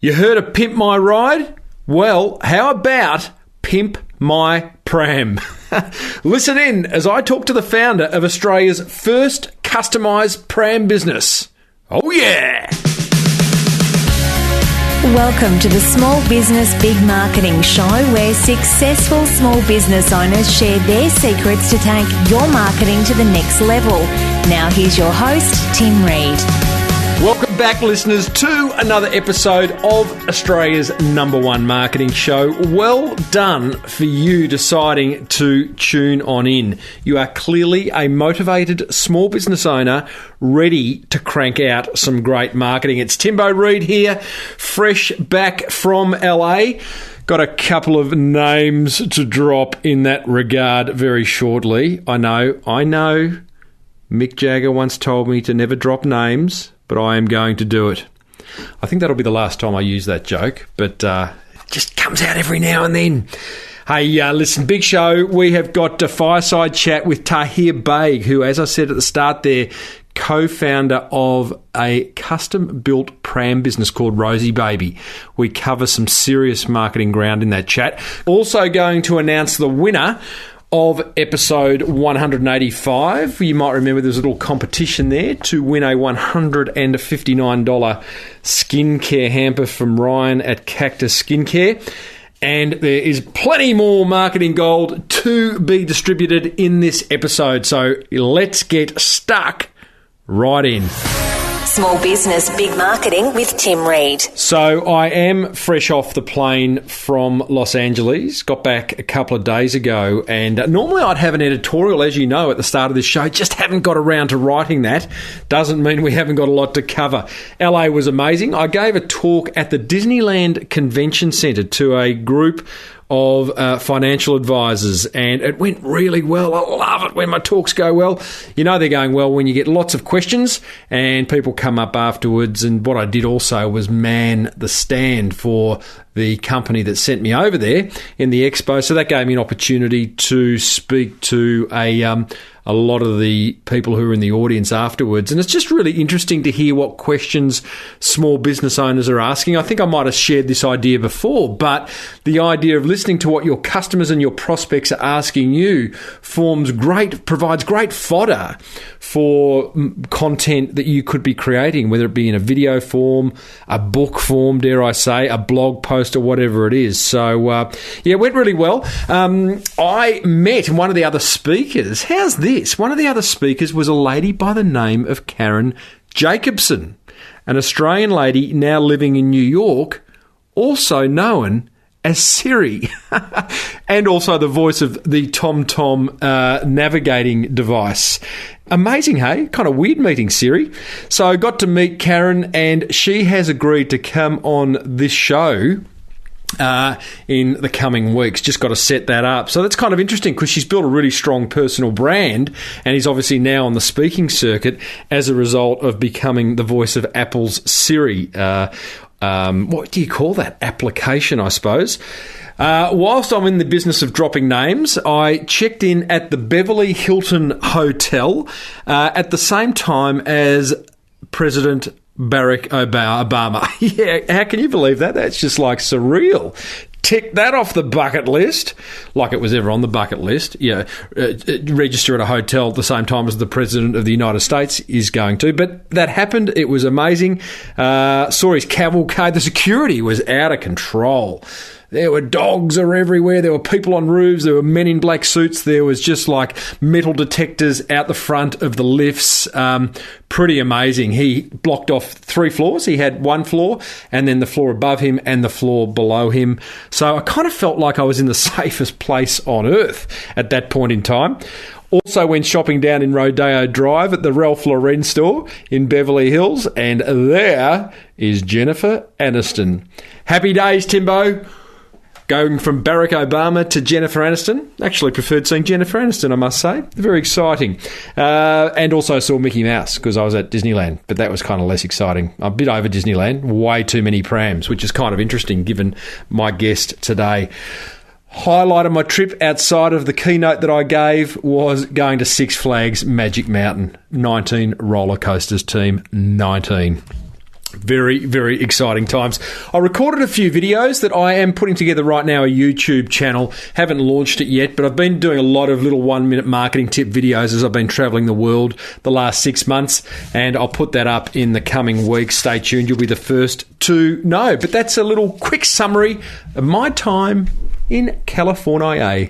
You heard of Pimp My Ride? Well, how about Pimp My Pram? Listen in as I talk to the founder of Australia's first customised pram business. Oh yeah! Welcome to the Small Business Big Marketing Show, where successful small business owners share their secrets to take your marketing to the next level. Now here's your host, Tim Reid. Welcome back, listeners, to another episode of Australia's #1 marketing show. Well done for you deciding to tune on in. You are clearly a motivated small business owner ready to crank out some great marketing. It's Timbo Reid here, fresh back from LA. Got a couple of names to drop in that regard very shortly. I know. Mick Jagger once told me to never drop names, but I am going to do it. I think that'll be the last time I use that joke, but it just comes out every now and then. Hey, listen, big show. We have got a fireside chat with Tahir Baig, who, as I said at the start there, co-founder of a custom-built pram business called Rozibaby. We cover some serious marketing ground in that chat. Also going to announce the winner of episode 185. You might remember there's a little competition there to win a $159 skincare hamper from Ryan at Cactus Skincare. And there is plenty more marketing gold to be distributed in this episode. So let's get stuck right in. Small Business Big Marketing with Tim Reid. So I am fresh off the plane from Los Angeles. Got back a couple of days ago, and normally I'd have an editorial, as you know, at the start of this show. Just haven't got around to writing that. Doesn't mean we haven't got a lot to cover. LA was amazing. I gave a talk at the Disneyland Convention Centre to a group of financial advisors, and it went really well. I love it when my talks go well. You know they're going well when you get lots of questions and people come up afterwards. And what I did also was man the stand for the company that sent me over there in the expo. So that gave me an opportunity to speak to a lot of the people who are in the audience afterwards. And it's just really interesting to hear what questions small business owners are asking. I think I might have shared this idea before, but the idea of listening to what your customers and your prospects are asking you provides great fodder for content that you could be creating, whether it be in a video form, a book form, dare I say, a blog post or whatever it is. So, it went really well. I met one of the other speakers. How's this? One of the other speakers was a lady by the name of Karen Jacobson, an Australian lady now living in New York, also known as Siri, and also the voice of the TomTom navigating device. Amazing, hey? Kind of weird meeting Siri. So I got to meet Karen, and she has agreed to come on this show in the coming weeks. Just got to set that up. So that's kind of interesting because she's built a really strong personal brand, and he's obviously now on the speaking circuit as a result of becoming the voice of Apple's Siri. What do you call that? Application, I suppose. Whilst I'm in the business of dropping names, I checked in at the Beverly Hilton Hotel at the same time as President Barack Obama. Yeah, how can you believe that? That's just like surreal. Tick that off the bucket list, like it was ever on the bucket list. Yeah, register at a hotel at the same time as the President of the United States is going to. But that happened. It was amazing. Saw his cavalcade. The security was out of control. There were dogs everywhere. There were people on roofs. There were men in black suits. There was just like metal detectors out the front of the lifts. Pretty amazing. He blocked off 3 floors. He had 1 floor and then the floor above him and the floor below him. So I kind of felt like I was in the safest place on earth at that point in time. Also went shopping down in Rodeo Drive at the Ralph Lauren store in Beverly Hills. And there is Jennifer Aniston. Happy days, Timbo. Going from Barack Obama to Jennifer Aniston. Actually preferred seeing Jennifer Aniston, I must say. Very exciting. And also saw Mickey Mouse because I was at Disneyland, but that was kind of less exciting. I'm a bit over Disneyland. Way too many prams, which is kind of interesting given my guest today. Highlight of my trip outside of the keynote that I gave was going to Six Flags Magic Mountain. 19 roller coasters, team. 19. Very, very exciting times. I recorded a few videos that I am putting together right now, a YouTube channel. Haven't launched it yet, but I've been doing a lot of little 1-minute marketing tip videos as I've been traveling the world the last 6 months, and I'll put that up in the coming weeks. Stay tuned. You'll be the first to know. But that's a little quick summary of my time in California.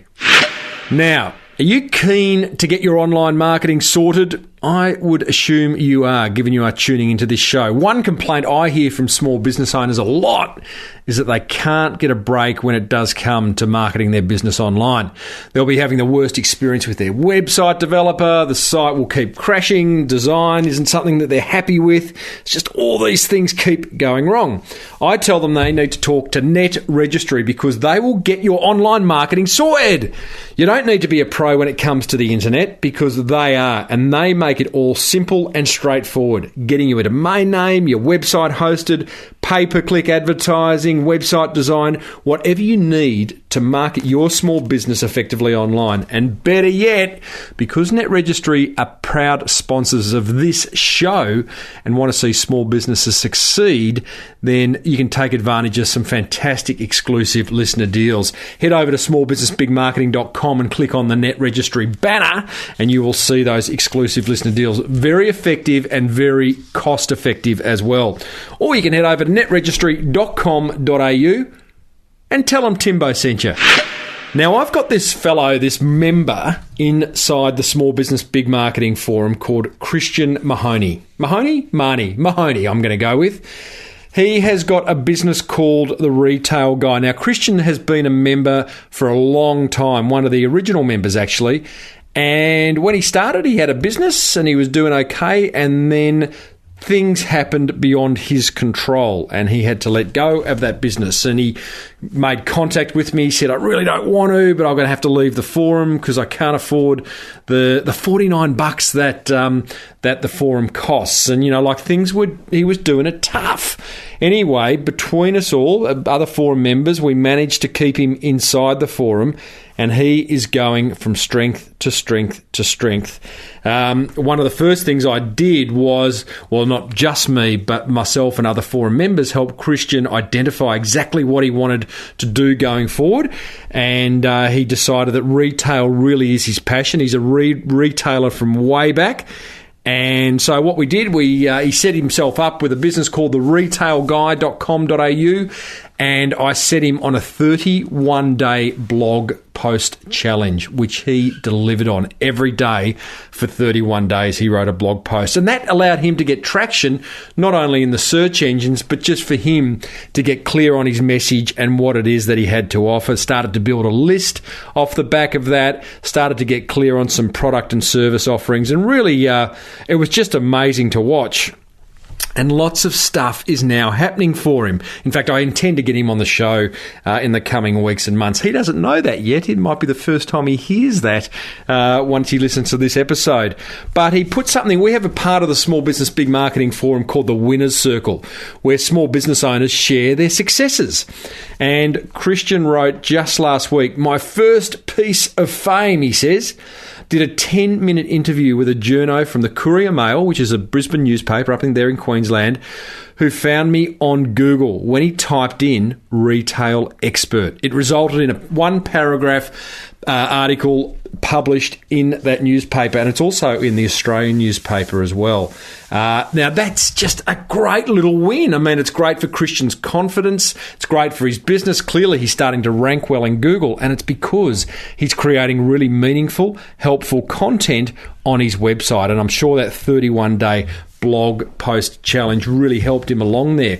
Now, are you keen to get your online marketing sorted? I would assume you are, given you are tuning into this show. One complaint I hear from small business owners a lot is that they can't get a break when it does come to marketing their business online. They'll be having the worst experience with their website developer. The site will keep crashing. Design isn't something that they're happy with. It's just all these things keep going wrong. I tell them they need to talk to Net Registry because they will get your online marketing sorted. You don't need to be a pro when it comes to the internet because they are, and they make it all simple and straightforward. Getting you a domain name, your website hosted, pay-per-click advertising, website design, whatever you need to market your small business effectively online. And better yet, because Net Registry are proud sponsors of this show and want to see small businesses succeed, then you can take advantage of some fantastic exclusive listener deals. Head over to smallbusinessbigmarketing.com and click on the Net Registry banner and you will see those exclusive listener deals. Very effective and very cost effective as well. Or you can head over to netregistry.com.au and tell them Timbo sent you. Now, I've got this member inside the Small Business Big Marketing Forum called Christian Mahoney. Mahoney, I'm going to go with. He has got a business called The Retail Guy. Now, Christian has been a member for a long time, one of the original members actually. And when he started, he had a business and he was doing okay. And then things happened beyond his control and he had to let go of that business. And he made contact with me. He said, I really don't want to, but I'm going to have to leave the forum because I can't afford the $49 that the forum costs. And, he was doing it tough. Anyway, between us all, other forum members, we managed to keep him inside the forum. And he is going from strength to strength to strength. One of the first things I did was, not just me, but myself and other forum members helped Christian identify exactly what he wanted to do going forward. And he decided that retail really is his passion. He's a retailer from way back. And so what we did, he set himself up with a business called theretailguy.com.au, and I set him on a 31-day blog post challenge, which he delivered on every day for 31 days. He wrote a blog post, and that allowed him to get traction, not only in the search engines, but just for him to get clear on his message and what it is that he had to offer. Started to build a list off the back of that, started to get clear on some product and service offerings, and really it was just amazing to watch. And lots of stuff is now happening for him. In fact, I intend to get him on the show in the coming weeks and months. He doesn't know that yet. It might be the first time he hears that once he listens to this episode. But he put something, we have a part of the Small Business Big Marketing Forum called the Winners Circle, where small business owners share their successes. And Christian wrote just last week, my first piece of fame, he says, did a 10-minute interview with a journo from the Courier Mail, which is a Brisbane newspaper up in there in Queensland, who found me on Google when he typed in retail expert. It resulted in a one-paragraph article published in that newspaper, and it's also in the Australian newspaper as well. Now, that's just a great little win. I mean, it's great for Christian's confidence. It's great for his business. Clearly, he's starting to rank well in Google, and it's because he's creating really meaningful, helpful content on his website, and I'm sure that 31-day blog post challenge really helped him along there.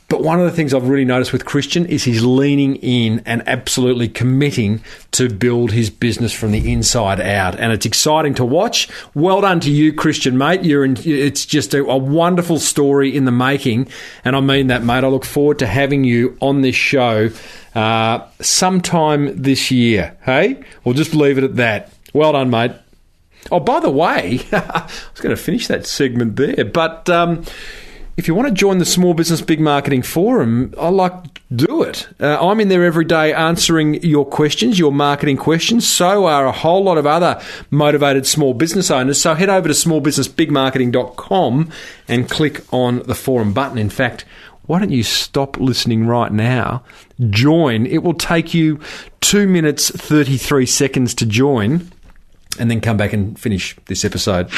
But one of the things I've really noticed with Christian is he's leaning in and absolutely committing to build his business from the inside out. And it's exciting to watch. Well done to you, Christian, mate. It's just a wonderful story in the making. And I mean that, mate. I look forward to having you on this show sometime this year. Hey? We'll just leave it at that. Well done, mate. Oh, by the way, I was going to finish that segment there, but if you want to join the Small Business Big Marketing Forum, I like Do it. I'm in there every day answering your questions, your marketing questions. So are a whole lot of other motivated small business owners. So head over to smallbusinessbigmarketing.com and click on the forum button. In fact, why don't you stop listening right now? Join. It will take you 2 minutes, 33 seconds to join, and then come back and finish this episode.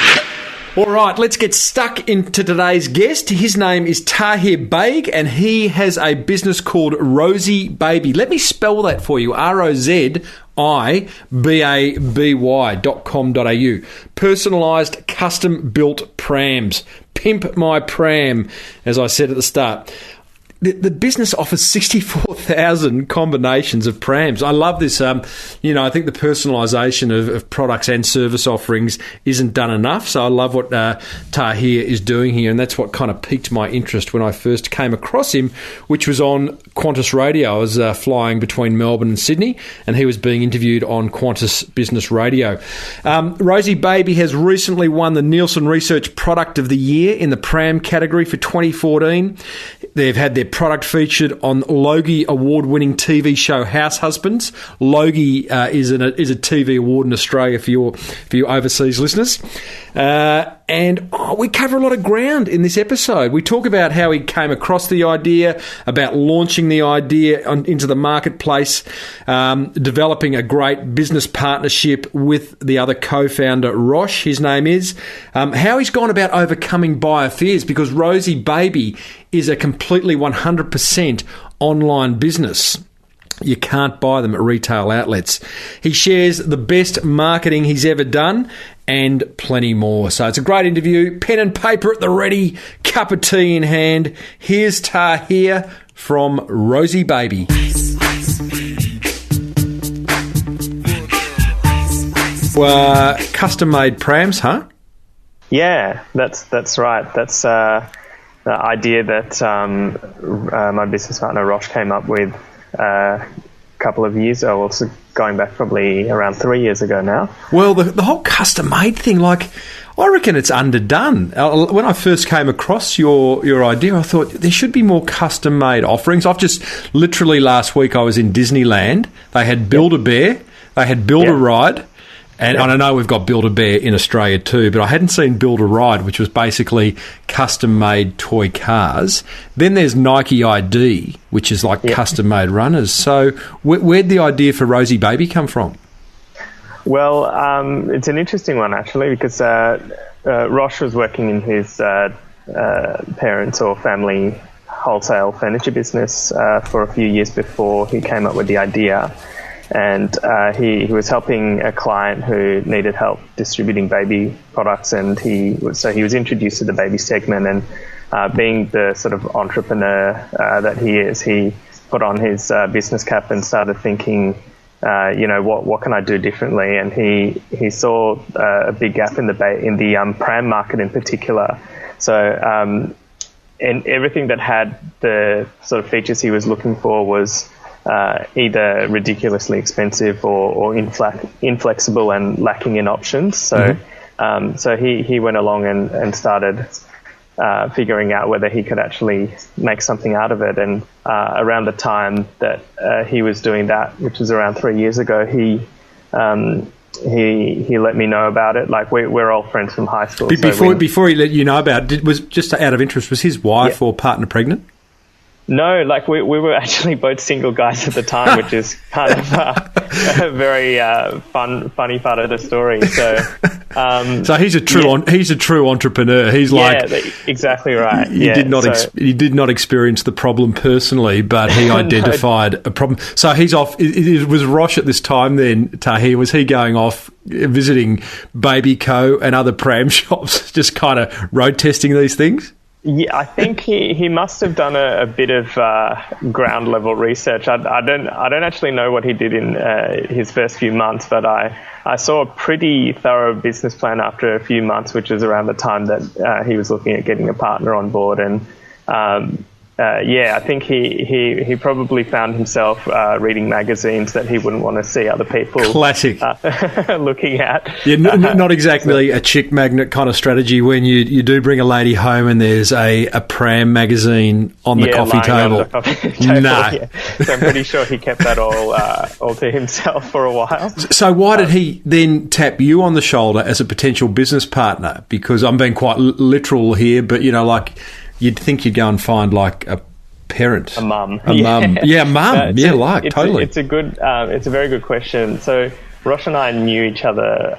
All right, let's get stuck into today's guest. His name is Tahir Baig, and he has a business called Rozibaby. Let me spell that for you. ROZIBABY.com.au. Personalised, custom-built prams. Pimp my pram, as I said at the start. The business offers 64,000 combinations of prams. I love this. I think the personalisation of products and service offerings isn't done enough. So I love what Tahir is doing here, and that's what kind of piqued my interest when I first came across him, which was on Qantas Radio. I was flying between Melbourne and Sydney, and he was being interviewed on Qantas Business Radio. Rozibaby has recently won the Nielsen Research Product of the Year in the Pram category for 2014. They've had their product featured on Logie award-winning TV show House Husbands. Logie is a TV award in Australia for your overseas listeners. We cover a lot of ground in this episode. We talk about how he came across the idea, about launching the idea into the marketplace, developing a great business partnership with the other co-founder, Rosh, his name is, how he's gone about overcoming buyer fears, because Rozibaby is a completely 100% online business. You can't buy them at retail outlets. He shares the best marketing he's ever done and plenty more. So it's a great interview. Pen and paper at the ready, cup of tea in hand. Here's Tahir from Rozibaby. Custom-made prams, huh? Yeah, that's right. That's the idea that my business partner Rosh came up with a couple of years ago, also going back probably around 3 years ago now. Well, the whole custom-made thing, I reckon it's underdone. When I first came across your idea, I thought there should be more custom-made offerings. I've just, literally last week I was in Disneyland. They had Build-A-Bear, they had Build-A-Ride, and I know we've got Build-A-Bear in Australia too, but I hadn't seen Build-A-Ride, which was basically custom-made toy cars. Then there's Nike ID, which is like custom-made runners. So where'd the idea for Rozibaby come from? Well, it's an interesting one, actually, because Rosh was working in his parents' or family wholesale furniture business for a few years before he came up with the idea. And he was helping a client who needed help distributing baby products, and he was introduced to the baby segment, and being the sort of entrepreneur that he is, he put on his business cap and started thinking, what can I do differently? And he saw a big gap in the pram market in particular. So and everything that had the sort of features he was looking for was either ridiculously expensive or inflexible and lacking in options. So so he went along and started figuring out whether he could actually make something out of it. And around the time that he was doing that, which was around 3 years ago, he let me know about it. Like we're all friends from high school. Before he let you know about it, was just out of interest, was his wife or partner pregnant? No, like we were actually both single guys at the time, which is kind of a very funny part of the story. So, so he's a true entrepreneur. He's exactly right. He did not experience the problem personally, but he identified a problem. So he's off. Was Rosh at this time then, Tahir? Was he going off visiting Baby Co and other pram shops, just kind of road testing these things? Yeah, I think he must have done a bit of ground level research. I don't actually know what he did in his first few months, but I saw a pretty thorough business plan after a few months, which was around the time that he was looking at getting a partner on board. And I think he probably found himself reading magazines that he wouldn't want to see other people classic looking at. Yeah, not exactly a chick magnet kind of strategy when you do bring a lady home and there's a Pram magazine on the coffee table. On the coffee table. No. Yeah. So I'm pretty sure he kept that all to himself for a while. So why did he then tap you on the shoulder as a potential business partner? Because I'm being quite literal here, but, like, you'd think you'd go and find, like, a parent. A mum. Mum. Yeah, mum. Totally. It's a very good question. So Rosh and I knew each other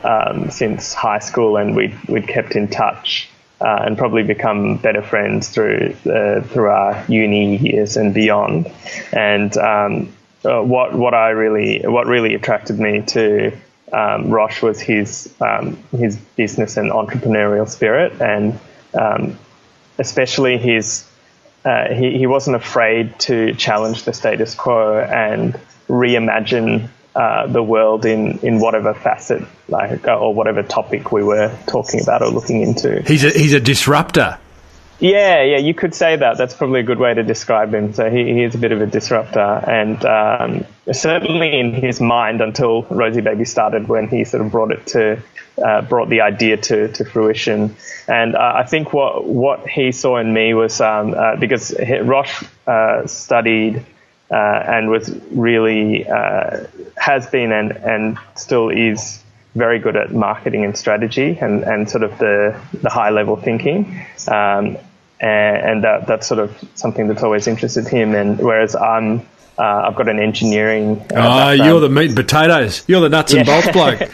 since high school, and we'd kept in touch and probably become better friends through our uni years and beyond. And what really attracted me to Rosh was his business and entrepreneurial spirit, and especially he wasn't afraid to challenge the status quo and reimagine the world in whatever facet, or whatever topic we were talking about or looking into. He's a disruptor. Yeah, you could say that. That's probably a good way to describe him. So he is a bit of a disruptor, and certainly in his mind until Rozibaby started, when he sort of brought the idea to fruition. And I think what he saw in me was because Rosh studied and was really has been and still is very good at marketing and strategy and sort of the high level thinking. And that's sort of something that's always interested him. And whereas I've got an engineering background. You're the meat and potatoes. You're the nuts and bolts bloke.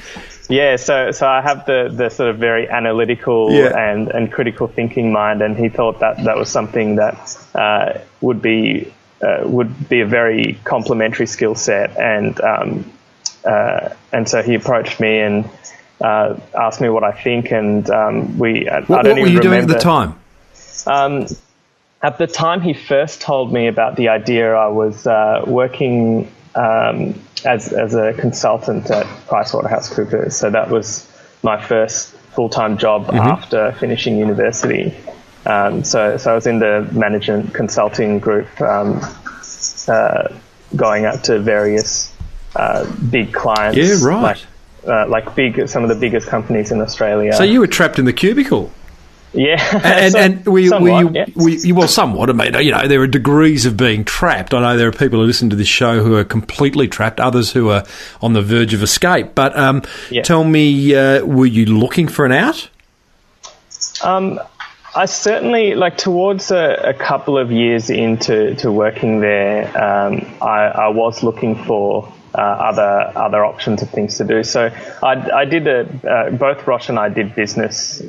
Yeah, so I have the sort of very analytical and critical thinking mind, and he thought that was something that would be a very complementary skill set, and so he approached me and asked me what I think, and What were you doing at the time? At the time he first told me about the idea, I was working as a consultant at PricewaterhouseCoopers. So that was my first full-time job after finishing university. So I was in the management consulting group, going out to various big clients. Yeah, right. Like some of the biggest companies in Australia. So you were trapped in the cubicle. Yeah, and well, somewhat. I mean, there are degrees of being trapped. I know there are people who listen to this show who are completely trapped, others who are on the verge of escape. But tell me, were you looking for an out? I certainly, towards a couple of years into working there, I was looking for other options of things to do. So I did both Rosh and I did business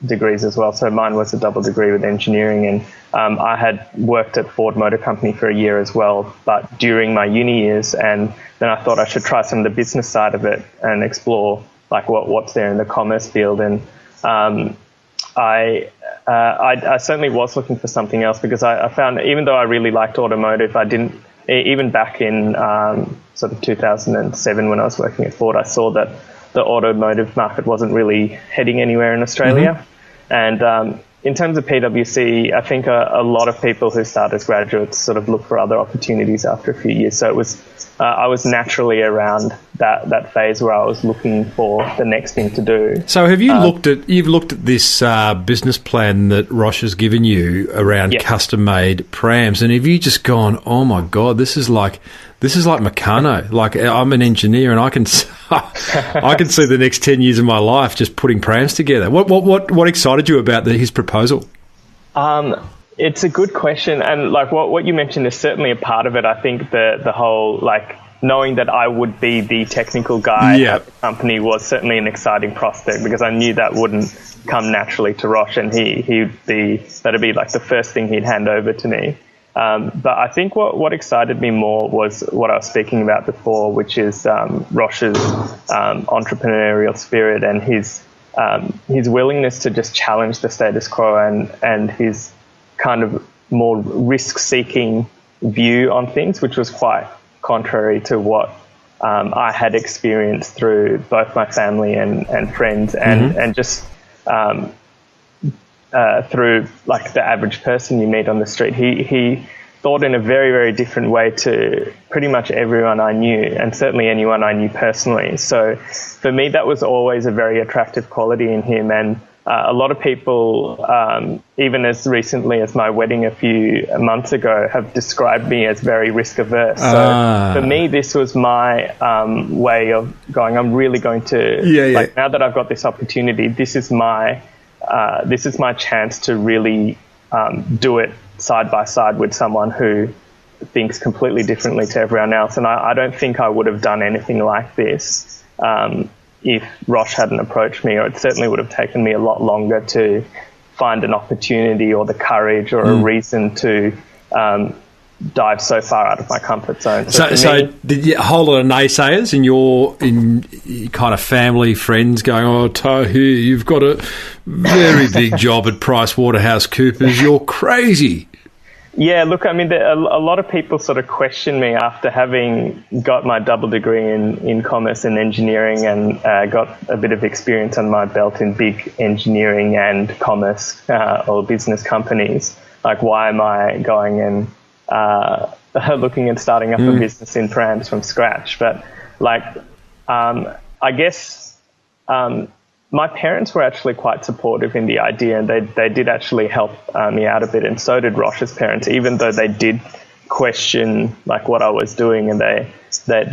degrees as well. So mine was a double degree with engineering, and I had worked at Ford Motor Company for a year as well, but during my uni years, and then I thought I should try some of the business side of it and explore what's there in the commerce field. And I certainly was looking for something else, because I found, even though I really liked automotive, I didn't, even back in sort of 2007 when I was working at Ford, I saw that the automotive market wasn't really heading anywhere in Australia. And in terms of PwC, I think a lot of people who start as graduates sort of look for other opportunities after a few years. So it was I was naturally around that phase where I was looking for the next thing to do. So have you looked at this business plan that Rosh has given you around custom-made prams, and have you just gone, oh my God, this is like Meccano. Like, I'm an engineer and I can see the next 10 years of my life just putting prams together. What excited you about his proposal? It's a good question, and what you mentioned is certainly a part of it. I think the whole knowing that I would be the technical guy at the company was certainly an exciting prospect, because I knew that wouldn't come naturally to Rosh, and that'd be the first thing he'd hand over to me. But I think what excited me more was what I was speaking about before, which is Rosh's entrepreneurial spirit and his willingness to just challenge the status quo, and his kind of more risk-seeking view on things, which was quite contrary to what I had experienced through both my family and friends, and just through like the average person you meet on the street. He thought in a very, very different way to pretty much everyone I knew, and certainly anyone I knew personally. So for me, that was always a very attractive quality in him. And a lot of people, even as recently as my wedding a few months ago, have described me as very risk-averse. So for me, this was my way of going, I'm really going to, like, now that I've got this opportunity, this is my chance to really do it side by side with someone who thinks completely differently to everyone else. And I don't think I would have done anything like this if Rosh hadn't approached me, or it certainly would have taken me a lot longer to find an opportunity or the courage or a reason to dive so far out of my comfort zone. So did you a whole lot of naysayers in your kind of family, friends going, oh, Tahir, you've got a very big job at PricewaterhouseCoopers, you're crazy. Yeah, look, I mean, a lot of people sort of question me after having got my double degree in commerce and engineering, and got a bit of experience on my belt in big engineering and commerce or business companies. Like, why am I going and looking at starting up a business in Prams from scratch? But like, I guess my parents were actually quite supportive in the idea, and they did actually help me out a bit, and so did Rosh's parents, even though they did question like what I was doing, and they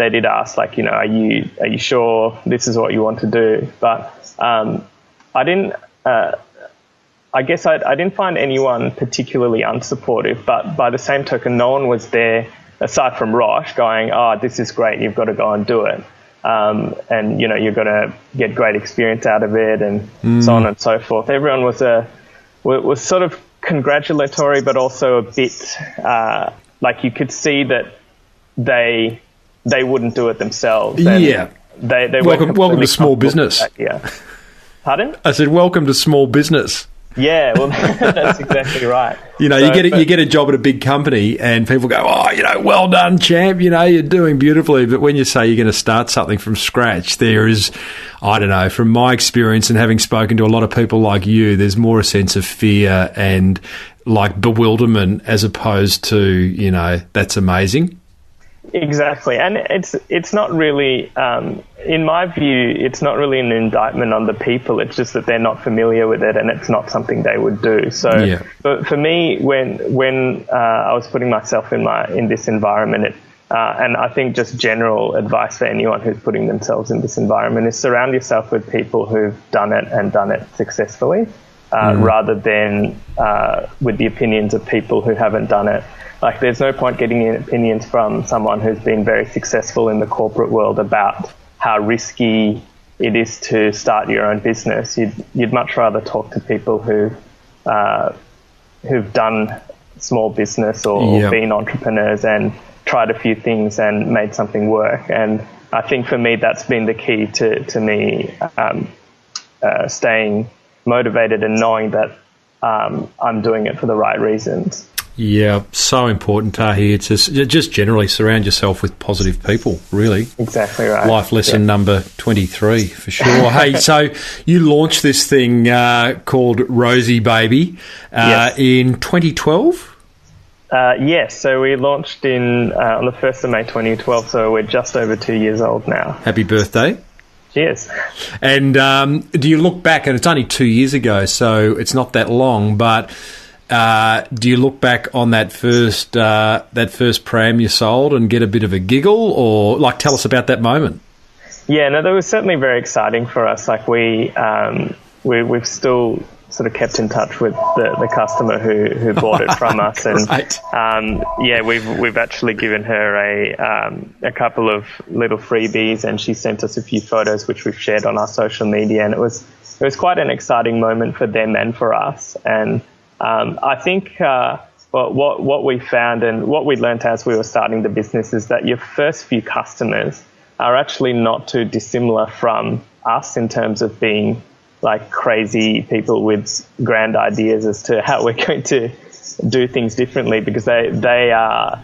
did ask, like, you know, are you sure this is what you want to do? But I didn't. I guess I didn't find anyone particularly unsupportive, but by the same token, no one was there aside from Rosh going, oh, this is great, you've got to go and do it. And, you know, you're going to get great experience out of it, and so on and so forth. Everyone was sort of congratulatory, but also a bit like you could see that they wouldn't do it themselves. And they welcome to small business. Yeah. Pardon? I said, welcome to small business. Yeah, well, that's exactly right. You know, you get a job at a big company, and people go, oh, you know, well done, champ, you know, you're doing beautifully. But when you say you're going to start something from scratch, there is, I don't know, from my experience and having spoken to a lot of people like you, there's more a sense of fear and like bewilderment as opposed to, you know, that's amazing. Exactly, and it's not really, in my view, it's not really an indictment on the people. It's just that they're not familiar with it, and it's not something they would do. So, but for me, when I was putting myself in this environment, and I think just general advice for anyone who's putting themselves in this environment is surround yourself with people who've done it and done it successfully, rather than with the opinions of people who haven't done it. Like, there's no point getting opinions from someone who's been very successful in the corporate world about how risky it is to start your own business. You'd much rather talk to people who've done small business or been entrepreneurs and tried a few things and made something work. And I think for me, that's been the key to me staying motivated and knowing that I'm doing it for the right reasons. Yeah, so important, Tahir, to just generally surround yourself with positive people, really. Exactly right. Life lesson number 23, for sure. Hey, so you launched this thing called Rozibaby in 2012? Yes, so we launched on the 1st of May 2012, so we're just over 2 years old now. Happy birthday. Cheers. And do you look back, and it's only 2 years ago, so it's not that long, but... do you look back on that first pram you sold and get a bit of a giggle, or like tell us about that moment? Yeah, no, that was certainly very exciting for us. Like we've still sort of kept in touch with the customer who bought it from us, and right. We've actually given her a couple of little freebies, and she sent us a few photos which we've shared on our social media, and it was quite an exciting moment for them and for us. And I think what we found and what we learned as we were starting the business is that your first few customers are actually not too dissimilar from us in terms of being like crazy people with grand ideas as to how we're going to do things differently, because they are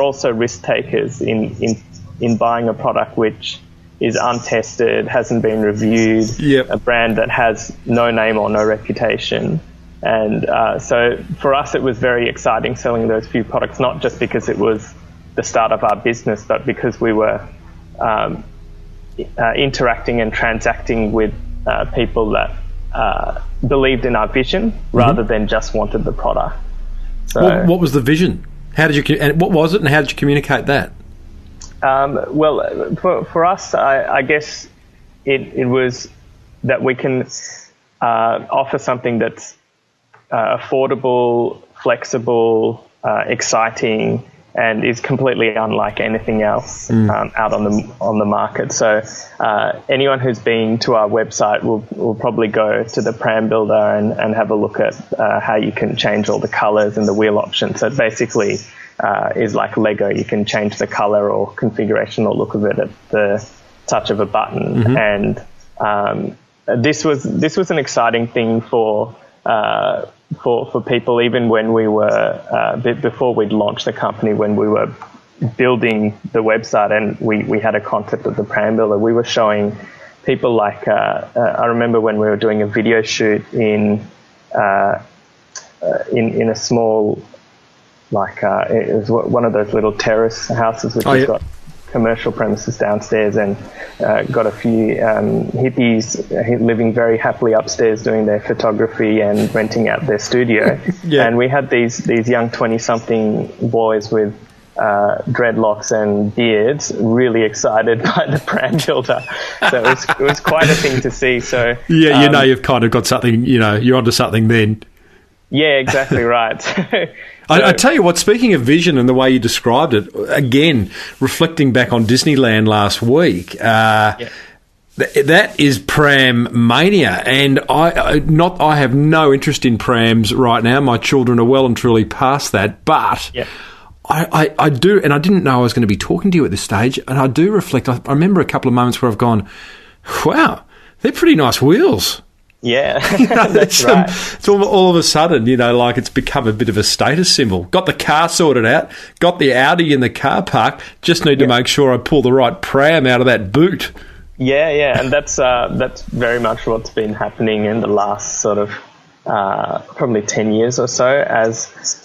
also risk takers in buying a product which is untested, hasn't been reviewed, a brand that has no name or no reputation. And so for us, it was very exciting selling those few products, not just because it was the start of our business, but because we were interacting and transacting with people that believed in our vision rather than just wanted the product. So, what was the vision? How did you? And what was it, and how did you communicate that? Well, for us, I guess it was that we can offer something that's affordable, flexible, exciting, and is completely unlike anything else out on the market. So anyone who's been to our website will probably go to the Pram Builder and have a look at how you can change all the colors and the wheel options. So it basically is like Lego. You can change the color or configuration or look of it at the touch of a button. And this was an exciting thing for people, even when we were before we'd launched the company, when we were building the website and we had a concept of the Pram Builder. We were showing people like I remember when we were doing a video shoot in a small, like it was one of those little terrace houses which has got commercial premises downstairs, and got a few hippies living very happily upstairs doing their photography and renting out their studio. And we had these young 20-something boys with dreadlocks and beards really excited by the Pram Builder. So it was quite a thing to see. So yeah, you've kind of got something, you're onto something then. Yeah, exactly right. I tell you what, speaking of vision and the way you described it, again, reflecting back on Disneyland last week, that is Pram mania. And I have no interest in prams right now. My children are well and truly past that. But I do, and I didn't know I was going to be talking to you at this stage, and I do reflect. I remember a couple of moments where I've gone, wow, they're pretty nice wheels. Yeah, that's right. It's all of a sudden, like it's become a bit of a status symbol. Got the car sorted out, got the Audi in the car park, just need to make sure I pull the right pram out of that boot. Yeah, and that's very much what's been happening in the last sort of probably 10 years or so, as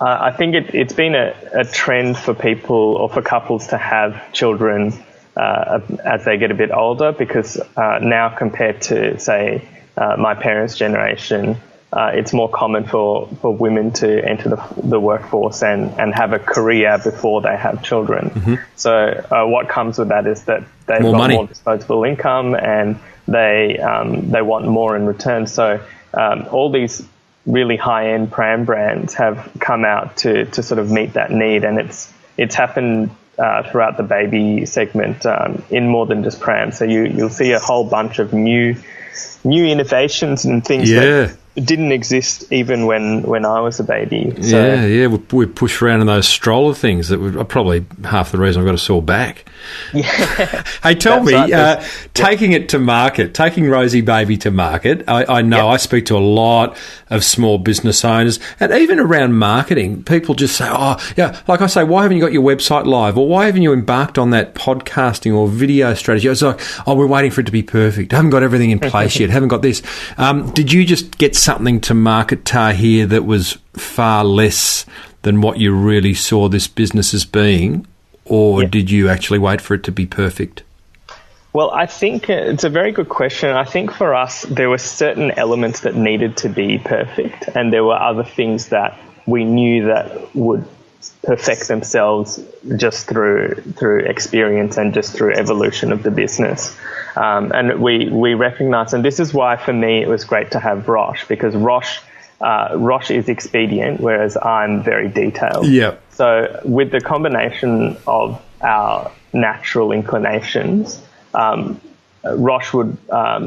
I think it's been a trend for people or for couples to have children as they get a bit older, because now compared to, say, my parents' generation, it's more common for women to enter the workforce and have a career before they have children. So what comes with that is that they've got more disposable income, and they want more in return. So all these really high-end pram brands have come out to sort of meet that need, and it's happened throughout the baby segment in more than just prams. So you'll see a whole bunch of new innovations and things that didn't exist even when I was a baby. So, we push around in those stroller things that were probably half the reason I've got a sore back. Hey, tell me, taking it to market, taking Rozibaby to market, I know I speak to a lot of small business owners, and even around marketing, people just say, like I say, why haven't you got your website live? Or why haven't you embarked on that podcasting or video strategy? It's like, we're waiting for it to be perfect. I haven't got everything in place yet. Haven't got this. Did you just get something to market, Tahir, that was far less than what you really saw this business as being? Or did you actually wait for it to be perfect? Well, I think it's a very good question. I think for us, there were certain elements that needed to be perfect, and there were other things that we knew that would perfect themselves just through experience and just through evolution of the business. And we recognise, and this is why for me it was great to have Rosh, because Rosh is expedient, whereas I'm very detailed. Yeah. So with the combination of our natural inclinations, Rosh would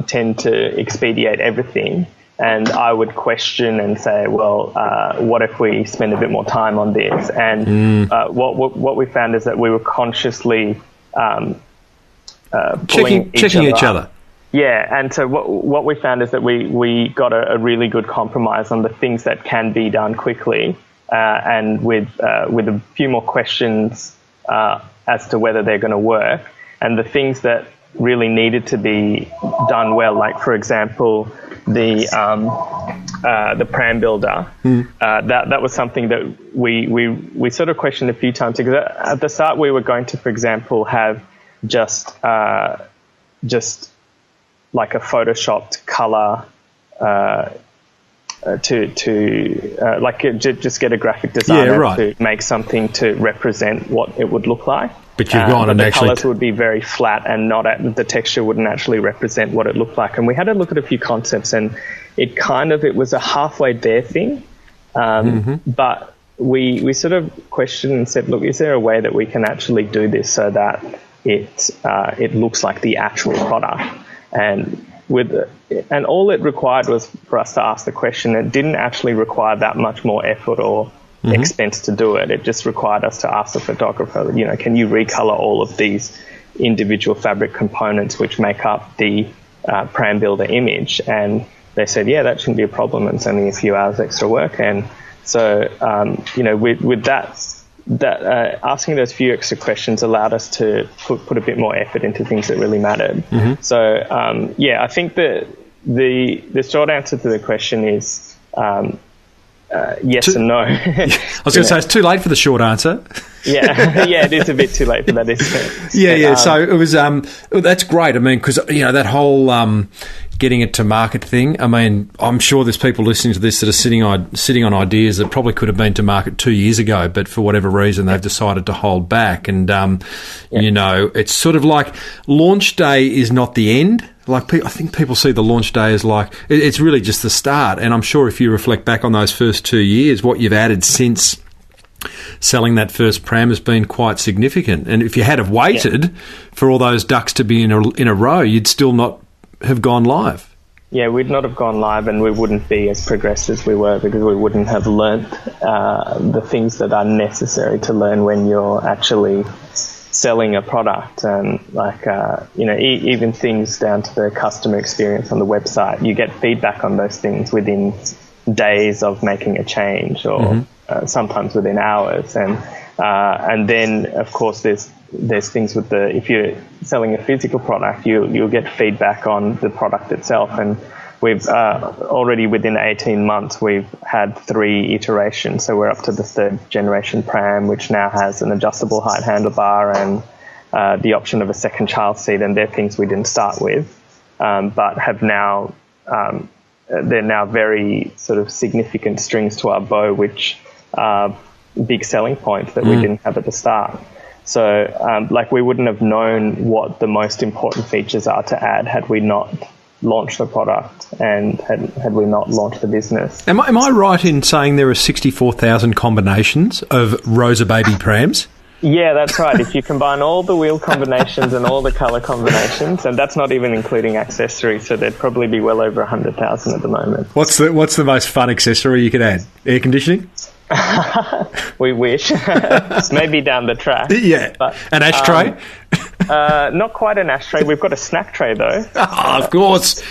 tend to expedite everything, and I would question and say, well, what if we spend a bit more time on this? And what we found is that we were consciously checking each other. Yeah, and so what we found is that we got a really good compromise on the things that can be done quickly, and with a few more questions as to whether they're going to work, and the things that really needed to be done well, like, for example, the pram builder, that was something that we sort of questioned a few times, because at the start we were going to, for example, have just like a photoshopped color just get a graphic designer to make something to represent what it would look like. But you've gone and the actually colours would be very flat and the texture wouldn't actually represent what it looked like. And we had a look at a few concepts, and it was a halfway there thing. But we sort of questioned and said, look, is there a way that we can actually do this so that it looks like the actual product? And all it required was for us to ask the question. It didn't actually require that much more effort or expense to do it. It just required us to ask the photographer, can you recolor all of these individual fabric components which make up the pram builder image? And they said, yeah, that shouldn't be a problem. It's only a few hours extra work. And so, with that asking those few extra questions allowed us to put a bit more effort into things that really mattered. So, I think that the short answer to the question is yes and no. I was going to say it's too late for the short answer. Yeah, it is a bit too late for that, isn't it? So it was. That's great. I mean, because that whole getting it to market thing. I mean, I'm sure there's people listening to this that are sitting on ideas that probably could have been to market 2 years ago, but for whatever reason they've decided to hold back. And it's sort of like launch day is not the end. Like, I think people see the launch day as like it's really just the start. And I'm sure if you reflect back on those first 2 years, what you've added since selling that first pram has been quite significant. And if you had have waited for all those ducks to be in a row, you'd still not have gone live. Yeah, we'd not have gone live, and we wouldn't be as progressed as we were, because we wouldn't have learnt the things that are necessary to learn when you're actually selling a product. And even things down to the customer experience on the website, you get feedback on those things within days of making a change, or sometimes within hours. And then of course there's things with if you're selling a physical product, you'll get feedback on the product itself. And we've already within 18 months we've had 3 iterations, so we're up to the 3rd generation pram, which now has an adjustable height handlebar and the option of a second child seat. And they're things we didn't start with, but have now they're now very sort of significant strings to our bow, which are big selling points that we didn't have at the start. So, we wouldn't have known what the most important features are to add had we not launched the product and had we not launched the business. Am I right in saying there are 64,000 combinations of Rozibaby prams? Yeah, that's right. If you combine all the wheel combinations and all the colour combinations, and that's not even including accessories, so there'd probably be well over 100,000 at the moment. What's the most fun accessory you could add? Air conditioning? We wish. Maybe down the track. Yeah. But, an ashtray? Not quite an ashtray. We've got a snack tray, though. Of course.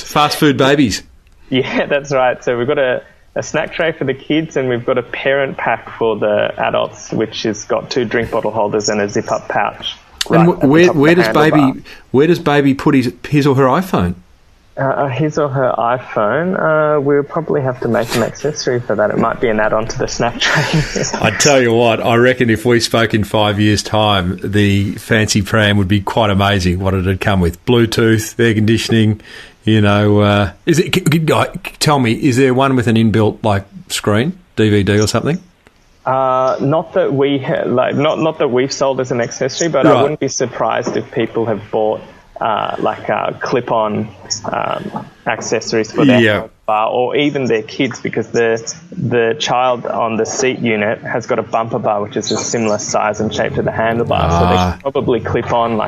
Fast food babies. Yeah, that's right. So we've got a snack tray for the kids, and we've got a parent pack for the adults, which has got 2 drink bottle holders and a zip-up pouch. And where does baby put his or her iPhone? His or her iPhone, we'll probably have to make an accessory for that. It might be an add-on to the snack tray. I tell you what, I reckon if we spoke in 5 years' time, the fancy pram would be quite amazing. What it'd come with: Bluetooth, air conditioning. Tell me, is there one with an inbuilt screen, DVD or something? Not that we not that we've sold as an accessory, but right. I wouldn't be surprised if people have bought clip-on accessories for their bar, or even their kids, because the child on the seat unit has got a bumper bar which is a similar size and shape to the handlebar, so they should probably clip on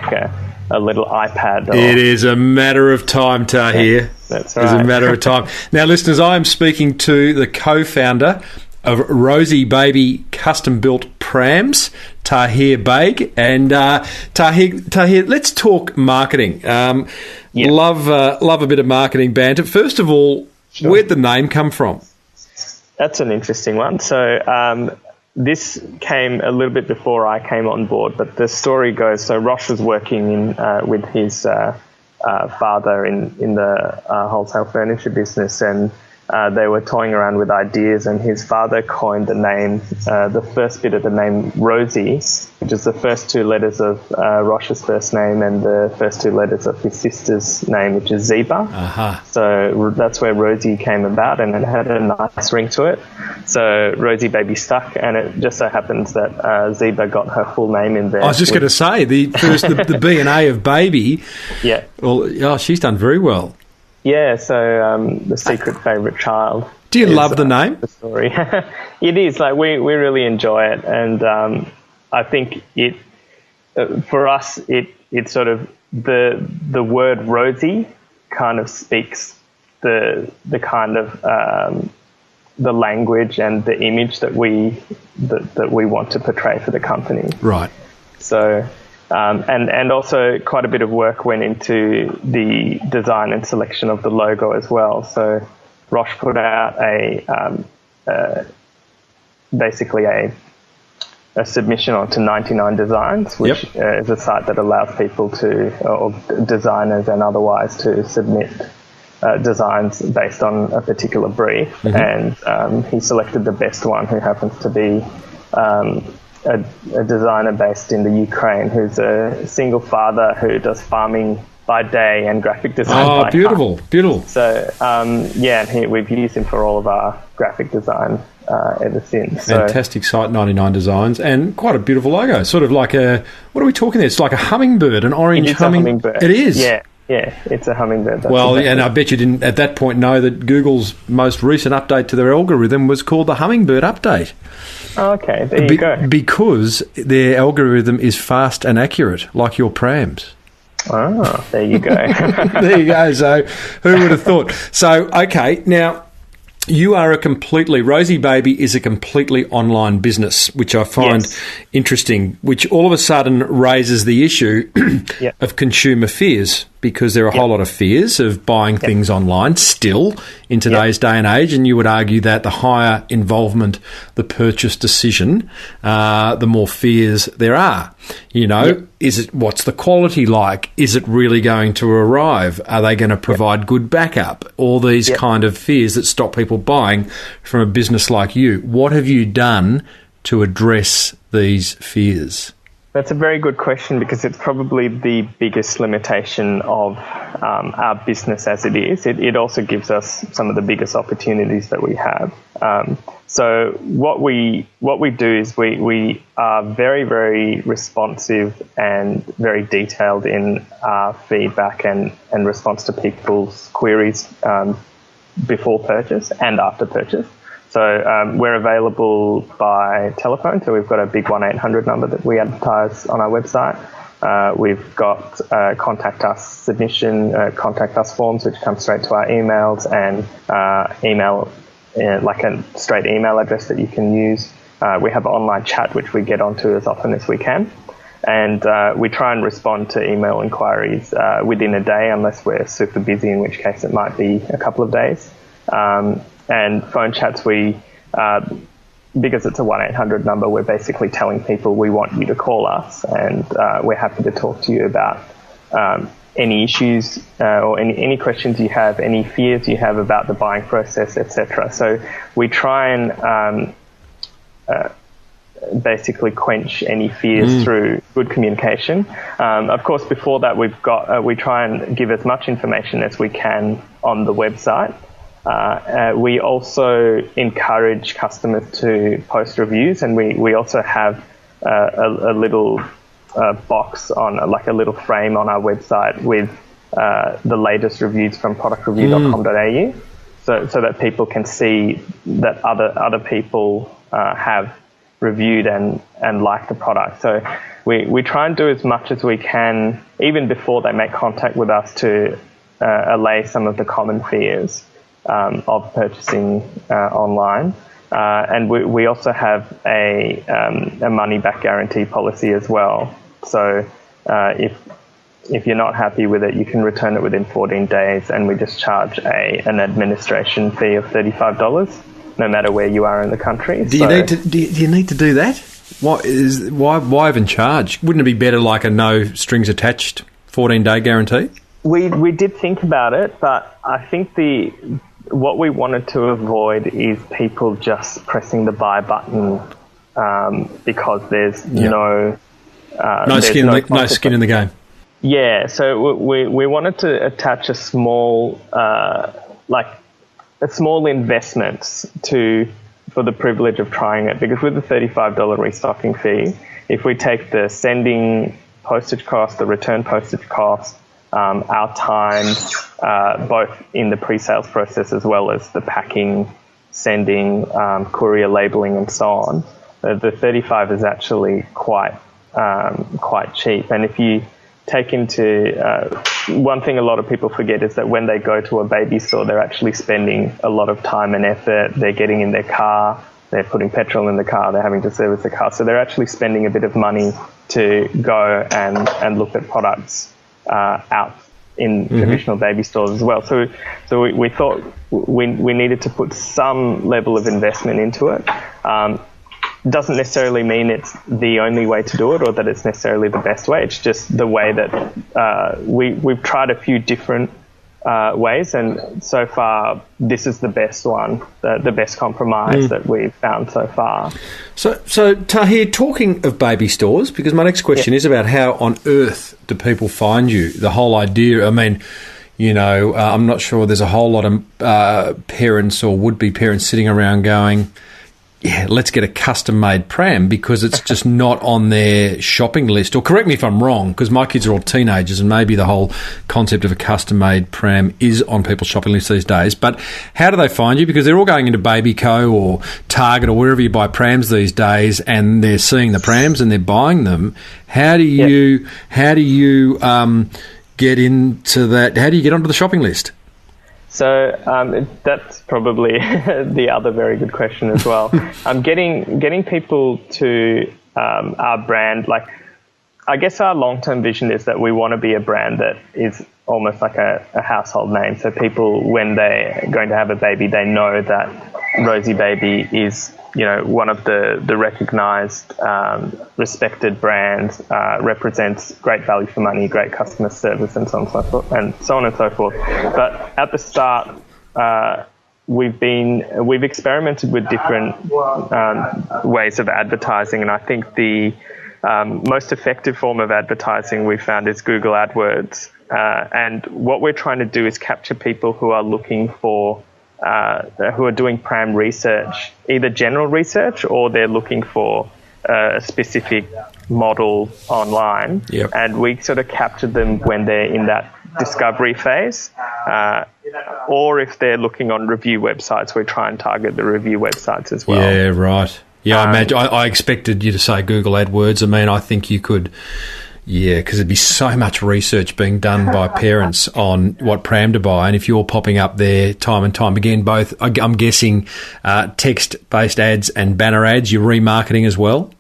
a little iPad. It is a matter of time, Tahir. Yeah, that's right. It's a matter of time. Now, listeners, I am speaking to the co-founder of Rozibaby Custom Built Prams, Tahir Baig. And Tahir, let's talk marketing. Love a bit of marketing banter. First of all, where'd the name come from? That's an interesting one. So this came a little bit before I came on board, but the story goes, so Rosh was working with his father in the wholesale furniture business, and they were toying around with ideas, and his father coined the name, the first bit of the name Rosie, which is the first two letters of Rosh's first name and the first two letters of his sister's name, which is Zeba. Uh-huh. So that's where Rosie came about, and it had a nice ring to it. So Rozibaby stuck, and it just so happens that Zeba got her full name in there. I was just going to say, the B and A of baby. Yeah. Well, she's done very well. Yeah, so the secret favourite child. Do you love the name? The story. It is. Like we really enjoy it, and I think it for us it sort of the word Rosie kind of speaks the kind of the language and the image that we want to portray for the company. Right. So. And also quite a bit of work went into the design and selection of the logo as well. So Rosh put out basically a submission onto 99 Designs, which is a site that allows people or designers and otherwise to submit designs based on a particular brief. Mm-hmm. And he selected the best one, who happens to be a designer based in the Ukraine, who's a single father who does farming by day and graphic design by beautiful, night. Beautiful. So, we've used him for all of our graphic design ever since. Fantastic site, 99 Designs, and quite a beautiful logo. Sort of like what are we talking there? It's like a hummingbird, an orange hummingbird. It is. Yeah, it's a hummingbird. And I bet you didn't at that point know that Google's most recent update to their algorithm was called the Hummingbird Update. Oh, okay, there you go. Because their algorithm is fast and accurate, like your prams. Oh, there you go. There you go. So who would have thought? So, okay, now you are Rozibaby is a completely online business, which I find interesting, which all of a sudden raises the issue of consumer fears, because there are a whole lot of fears of buying things online still in today's day and age, and you would argue that the higher involvement, the purchase decision, the more fears there are. You know, what's the quality like? Is it really going to arrive? Are they going to provide good backup? All these kind of fears that stop people buying from a business like you. What have you done to address these fears? That's a very good question, because it's probably the biggest limitation of our business as it is. It also gives us some of the biggest opportunities that we have. So what we do is we are very, very responsive and very detailed in our feedback and response to people's queries before purchase and after purchase. So we're available by telephone. So we've got a big 1-800 number that we advertise on our website. We've got contact us submission, contact us forms, which come straight to our emails, and email, like a straight email address that you can use. We have online chat, which we get onto as often as we can. And we try and respond to email inquiries within a day, unless we're super busy, in which case it might be a couple of days. And phone chats, because it's a 1-800 number, we're basically telling people we want you to call us, and we're happy to talk to you about any issues or any questions you have, any fears you have about the buying process, etc. So we try and basically quench any fears through good communication. Of course, before that, we try and give as much information as we can on the website. We also encourage customers to post reviews, and we also have a little box on, like a little frame on our website with the latest reviews from productreview.com.au, so that people can see that other people have reviewed and liked the product. So we try and do as much as we can, even before they make contact with us, to allay some of the common fears of purchasing online. And we also have a money-back guarantee policy as well. So if you're not happy with it, you can return it within 14 days, and we just charge an administration fee of $35, no matter where you are in the country. Do you need to do that? Why even charge? Wouldn't it be better like a no strings attached 14-day guarantee? We did think about it, but I think what we wanted to avoid is people just pressing the buy button because there's no skin in the game. Yeah, so we wanted to attach a small investment for the privilege of trying it, because with the $35 restocking fee, if we take the sending postage cost, the return postage cost, our time, both in the pre-sales process as well as the packing, sending, courier labeling, and so on, the 35 is actually quite cheap. And if you take into one thing a lot of people forget is that when they go to a baby store, they're actually spending a lot of time and effort. They're getting in their car, they're putting petrol in the car, they're having to service the car. So they're actually spending a bit of money to go and look at products out in traditional baby stores as well. So we thought we needed to put some level of investment into it. Doesn't necessarily mean it's the only way to do it or that it's necessarily the best way. It's just the way that we've tried a few different ways, and so far this is the best one, the best compromise that we've found so far. So Tahir, talking of baby stores, because my next question is about how on earth do people find you? The whole idea, I mean, I'm not sure there's a whole lot of parents or would-be parents sitting around going, yeah, let's get a custom-made pram, because it's just not on their shopping list. Or correct me if I'm wrong, because my kids are all teenagers and maybe the whole concept of a custom-made pram is on people's shopping lists these days. But how do they find you? Because they're all going into Baby Co or Target or wherever you buy prams these days, and they're seeing the prams and they're buying them. How do you get into that? How do you get onto the shopping list? So that's probably the other very good question as well. Getting people to our brand, like, I guess our long-term vision is that we want to be a brand that is almost like a household name. So people, when they're going to have a baby, they know that Rozibaby is, one of the recognised, respected brands, represents great value for money, great customer service, and so on and so forth. But at the start, we've experimented with different ways of advertising, and I think the most effective form of advertising we found is Google AdWords. And what we're trying to do is capture people who are looking for who are doing pram research, either general research or they're looking for a specific model online. Yep. And we sort of capture them when they're in that discovery phase, or if they're looking on review websites, we try and target the review websites as well. Yeah, right. Yeah, I expected you to say Google AdWords. I mean, I think you could... Yeah, because there'd be so much research being done by parents on what pram to buy, and if you're popping up there time and time again, both, I'm guessing, text-based ads and banner ads, you're remarketing as well?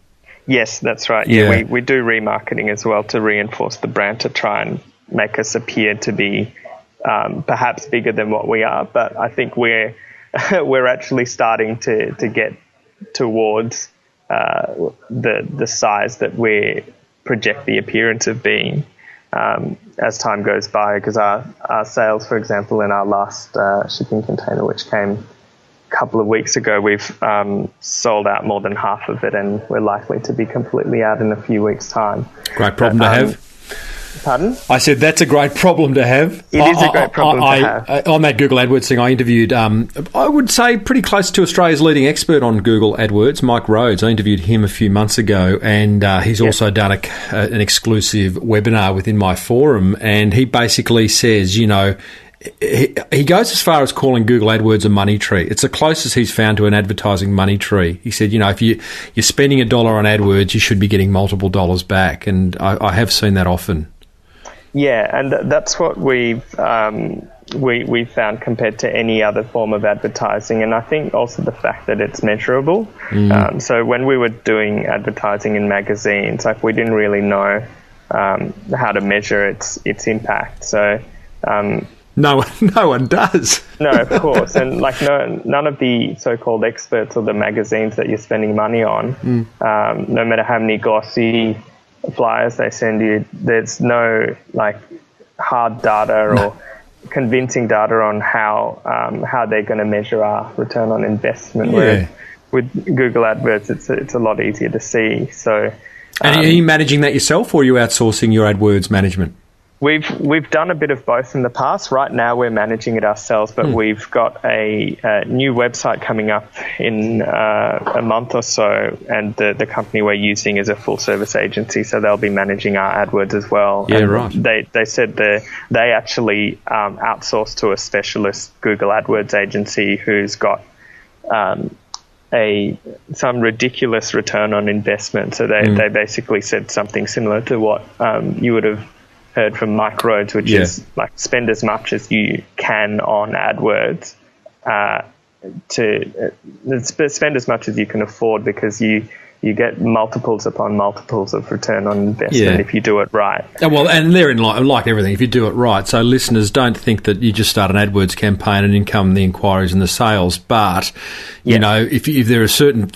Yes, that's right. Yeah, we do remarketing as well to reinforce the brand, to try and make us appear to be perhaps bigger than what we are, but I think we're actually starting to get towards the size that we project the appearance of being as time goes by, because our sales, for example, in our last shipping container, which came a couple of weeks ago, we've sold out more than half of it, and we're likely to be completely out in a few weeks' time. Great problem to have. Pardon? I said that's a great problem to have. It is a great problem to have. On that Google AdWords thing, I interviewed, I would say, pretty close to Australia's leading expert on Google AdWords, Mike Rhodes. I interviewed him a few months ago, and he's also done an exclusive webinar within my forum, and he basically says, he goes as far as calling Google AdWords a money tree. It's the closest he's found to an advertising money tree. He said, if you're spending $1 on AdWords, you should be getting multiple dollars back, and I have seen that often. Yeah, and that's what we've found compared to any other form of advertising, and I think also the fact that it's measurable. So when we were doing advertising in magazines, we didn't really know how to measure its impact. So no one does. No, of course, and none of the so-called experts or the magazines that you're spending money on, no matter how many glossy flyers they send you, there's no hard data or convincing data on how they're going to measure our return on investment. Whereas with Google AdWords, it's a lot easier to see. So, and are you managing that yourself, or are you outsourcing your AdWords management? We've done a bit of both in the past. Right now, we're managing it ourselves, but we've got a new website coming up in a month or so, and the company we're using is a full-service agency, so they'll be managing our AdWords as well. Yeah, and right. They said they actually outsourced to a specialist Google AdWords agency who's got some ridiculous return on investment. So they basically said something similar to what you would have heard from Mike Rhodes, which is like spend as much as you can on AdWords spend as much as you can afford, because you get multiples upon multiples of return on investment if you do it right. Well, and therein, like everything, if you do it right. So listeners, don't think that you just start an AdWords campaign and in come the inquiries and the sales. But, you know, if there's certain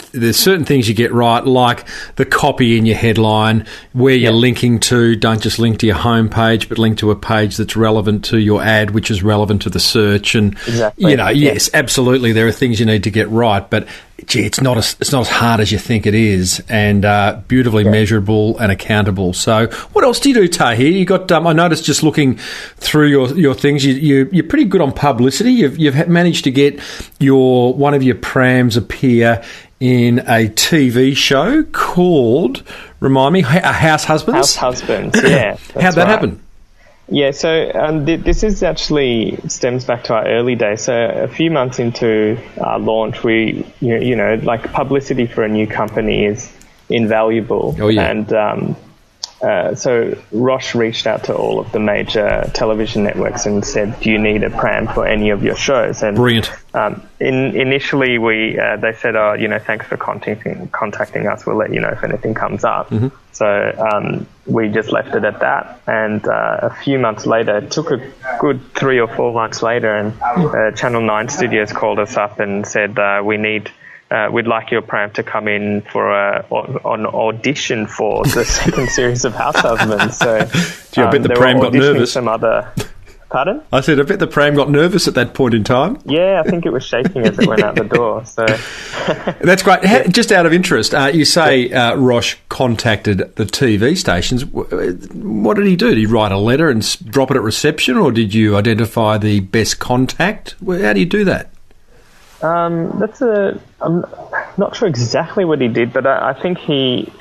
things you get right, like the copy in your headline, where you're linking to. Don't just link to your homepage, but link to a page that's relevant to your ad, which is relevant to the search. And, you know, yes, absolutely, there are things you need to get right. But, gee, it's not as hard as you think it is, and beautifully measurable and accountable. So, what else do you do, Tahir? You got? I noticed just looking through your things, you're pretty good on publicity. You've managed to get one of your prams appear in a TV show called, remind me, House Husbands. House Husbands, yeah. How'd that happen? Yeah, so this is actually stems back to our early days. So a few months into our launch, we, you know, like publicity for a new company is invaluable. Oh, yeah. And so Rosh reached out to all of the major television networks and said, do you need a pram for any of your shows? And brilliant. Initially, they said, oh, you know, thanks for contacting us. We'll let you know if anything comes up. Mm-hmm. So we just left it at that. And a few months later, it took a good 3 or 4 months later, and Channel 9 Studios called us up and said, we'd like your pram to come in for an audition for the second series of House Husbands. So I bet the pram got nervous. Pardon? I said, I bet the pram got nervous at that point in time. Yeah, I think it was shaking as it went out the door. So that's great. Just out of interest, you say Rosh contacted the TV stations. What did he do? Did he write a letter and drop it at reception, or did you identify the best contact? How do you do that? I'm not sure exactly what he did, but I think he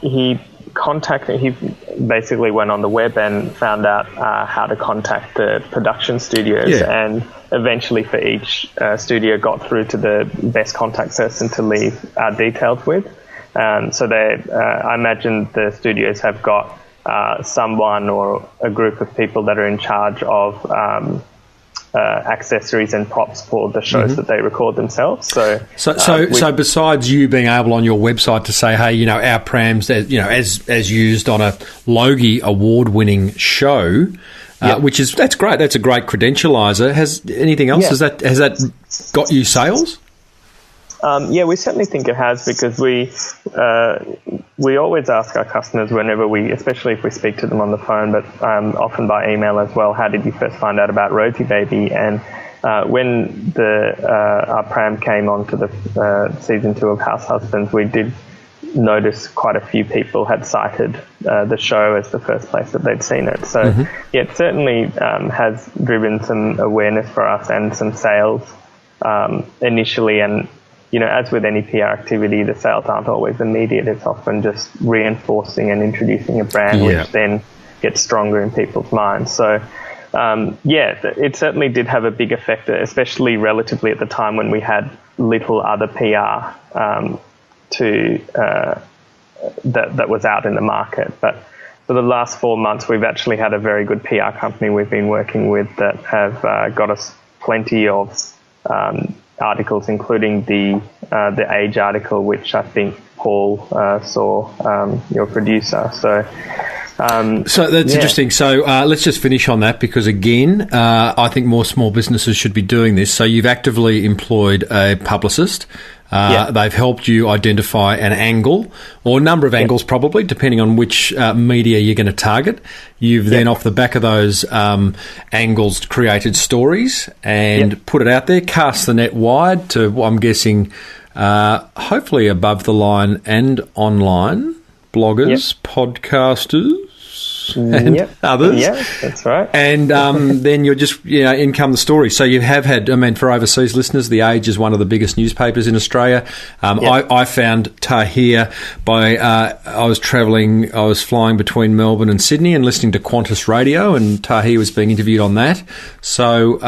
basically went on the web and found out how to contact the production studios, and eventually for each studio got through to the best contact person to leave our details with. So I imagine the studios have got someone or a group of people that are in charge of accessories and props for the shows that they record themselves. So besides you being able on your website to say, hey, you know, our prams, you know, as used on a Logie award-winning show, that's great. That's a great credentializer. Has anything else? Has that got you sales? We certainly think it has, because we always ask our customers whenever especially if we speak to them on the phone, but often by email as well, how did you first find out about Rozibaby? And when our pram came on to the season 2 of House Husbands, we did notice quite a few people had cited the show as the first place that they'd seen it. So it certainly has driven some awareness for us and some sales initially. And you know, as with any PR activity, the sales aren't always immediate. It's often just reinforcing and introducing a brand, which then gets stronger in people's minds. So, it certainly did have a big effect, especially relatively at the time when we had little other PR that was out in the market. But for the last 4 months, we've actually had a very good PR company we've been working with that have got us plenty of articles, including the Age article, which I think Paul saw, your producer. So that's interesting. So let's just finish on that, because again, I think more small businesses should be doing this. So you've actively employed a publicist They've helped you identify an angle, or a number of angles probably, depending on which media you're going to target. You've then, off the back of those angles, created stories and put it out there, cast the net wide to, I'm guessing, hopefully above the line and online, bloggers, podcasters, and others. Yeah, that's right. And then you're just, in come the story. So you have had, for overseas listeners, The Age is one of the biggest newspapers in Australia. I found Tahir I was flying between Melbourne and Sydney and listening to Qantas Radio, and Tahir was being interviewed on that. So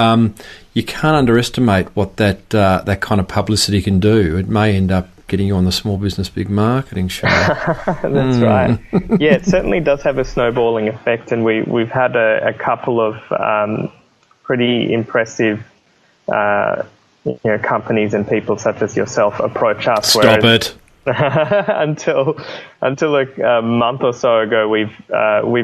you can't underestimate what that kind of publicity can do. It may end up getting you on the Small Business Big Marketing Show. That's right. Yeah, it certainly does have a snowballing effect, and we've had a couple of pretty impressive companies and people such as yourself approach us. Stop it. Until a month or so ago, we've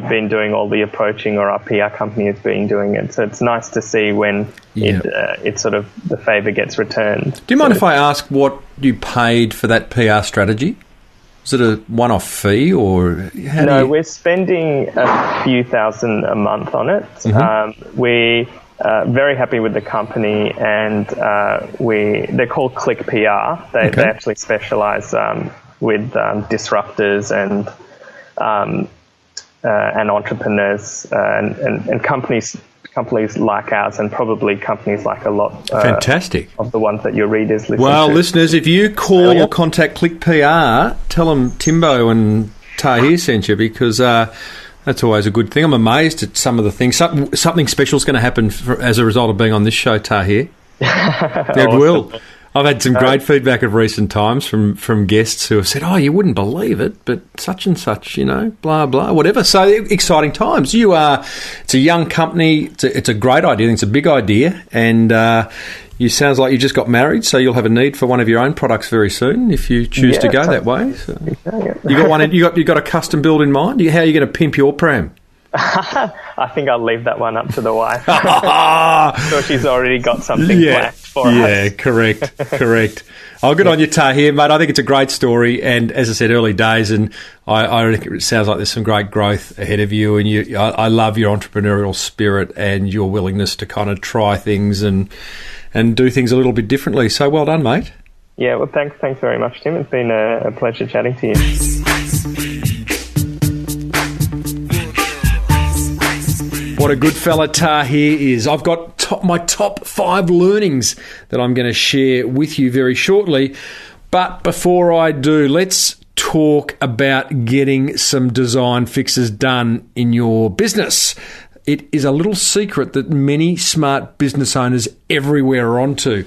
been doing all the approaching, or our PR company has been doing it. So it's nice to see when it sort of the favour gets returned. Do you mind if I ask what you paid for that PR strategy? Is it a one-off fee, or we're spending a few thousand a month on it. Mm-hmm. We very happy with the company, and they're called Click PR. They actually specialise with disruptors and entrepreneurs and companies like ours, and probably companies like a lot fantastic of the ones that your readers listen to. Well, listeners, if you call or contact Click PR, tell them Timbo and Tahir sent you, because that's always a good thing. I'm amazed at some of the things. Something special is going to happen as a result of being on this show, Tahir. It will. I've had some great feedback of recent times from guests who have said, "Oh, you wouldn't believe it, but such and such, blah blah, whatever." So exciting times. It's a young company. It's a great idea. It's a big idea, and you sounds like you just got married, so you'll have a need for one of your own products very soon if you choose to go that way. So you got one. You got a custom build in mind. How are you going to pimp your pram? I think I'll leave that one up to the wife. I'm sure she's already got something planned for us. Yeah, correct. Oh, good on you, Tahir, mate. I think it's a great story, and as I said, early days, and I reckon it sounds like there's some great growth ahead of you, and I love your entrepreneurial spirit and your willingness to kind of try things and do things a little bit differently. So well done, mate. Yeah, well, thanks very much, Tim. It's been a pleasure chatting to you. What a good fella Tahir is. I've got my top 5 learnings that I'm going to share with you very shortly. But before I do, let's talk about getting some design fixes done in your business. It is a little secret that many smart business owners everywhere are onto.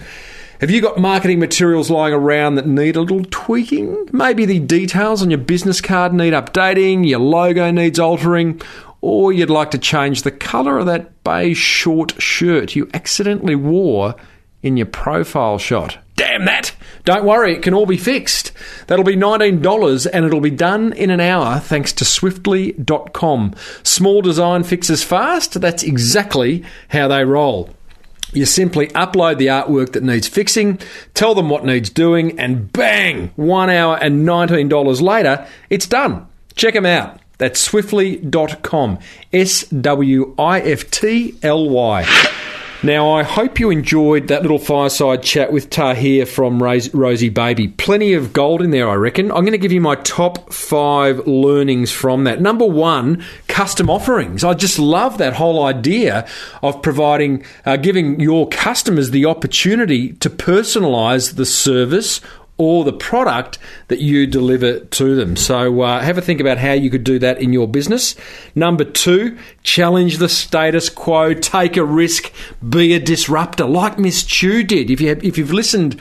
Have you got marketing materials lying around that need a little tweaking? Maybe the details on your business card need updating, your logo needs altering, or you'd like to change the colour of that beige short shirt you accidentally wore in your profile shot. Damn that! Don't worry, it can all be fixed. That'll be $19 and it'll be done in an hour thanks to Swiftly.com. Small design fixes fast, that's exactly how they roll. You simply upload the artwork that needs fixing, tell them what needs doing, and bang! 1 hour and $19 later, it's done. Check them out. That's Swiftly.com. Swiftly. Now, I hope you enjoyed that little fireside chat with Tahir from Rozibaby. Plenty of gold in there, I reckon. I'm going to give you my top 5 learnings from that. Number 1, custom offerings. I just love that whole idea of giving your customers the opportunity to personalise the service or the product that you deliver to them. So have a think about how you could do that in your business. Number 2, challenge the status quo, take a risk, be a disruptor, like Miss Chu did. If you've listened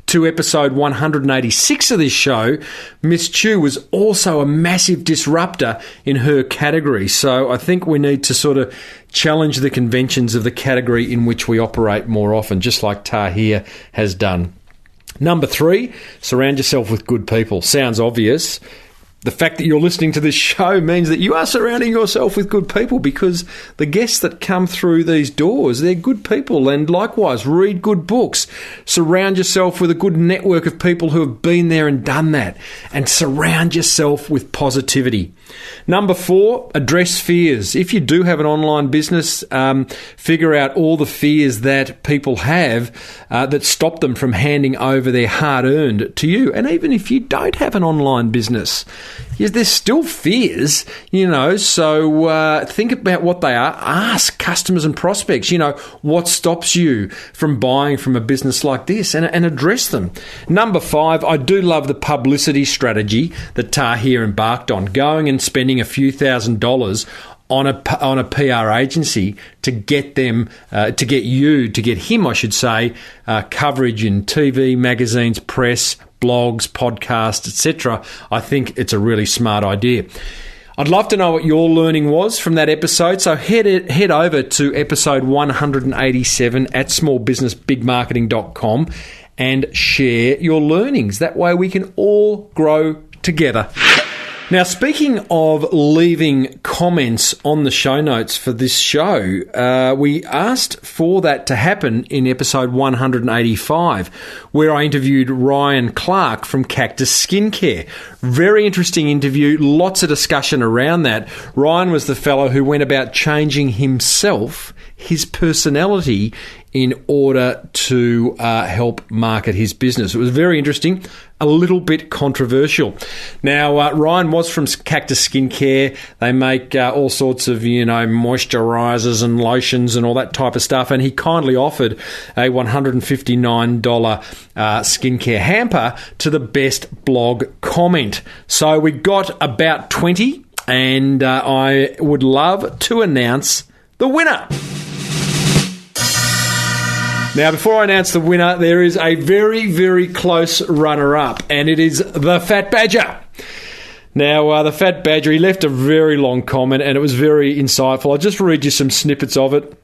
to episode 186 of this show, Miss Chu was also a massive disruptor in her category. So I think we need to sort of challenge the conventions of the category in which we operate more often, just like Tahir has done. Number 3, surround yourself with good people. Sounds obvious. The fact that you're listening to this show means that you are surrounding yourself with good people, because the guests that come through these doors, they're good people. And likewise, read good books. Surround yourself with a good network of people who have been there and done that. And surround yourself with positivity. Number 4, address fears. If you do have an online business, figure out all the fears that people have that stop them from handing over their hard-earned to you. And even if you don't have an online business, there's still fears, so think about what they are. Ask customers and prospects, what stops you from buying from a business like this, and address them. Number 5, I do love the publicity strategy that Tahir embarked on, going and spending a few $1,000s on a PR agency to get them, to get him, I should say, coverage in TV, magazines, press, blogs, podcasts, etc. I think it's a really smart idea. I'd love to know what your learning was from that episode, so head over to episode 187 at smallbusinessbigmarketing.com and share your learnings. That way we can all grow together. Now, speaking of leaving comments on the show notes for this show, we asked for that to happen in episode 185, where I interviewed Ryan Clark from Cactus Skincare. Very interesting interview, lots of discussion around that. Ryan was the fellow who went about changing himself, his personality, in order to help market his business. It was very interesting, a little bit controversial. Now, Ryan was from Cactus Skincare. They make all sorts of, moisturisers and lotions and all that type of stuff, and he kindly offered a $159 skincare hamper to the best blog comment. So we got about 20, and I would love to announce the winner. Now, before I announce the winner, there is a very, very close runner-up, and it is the Fat Badger. Now, the Fat Badger, he left a very long comment, and it was very insightful. I'll just read you some snippets of it.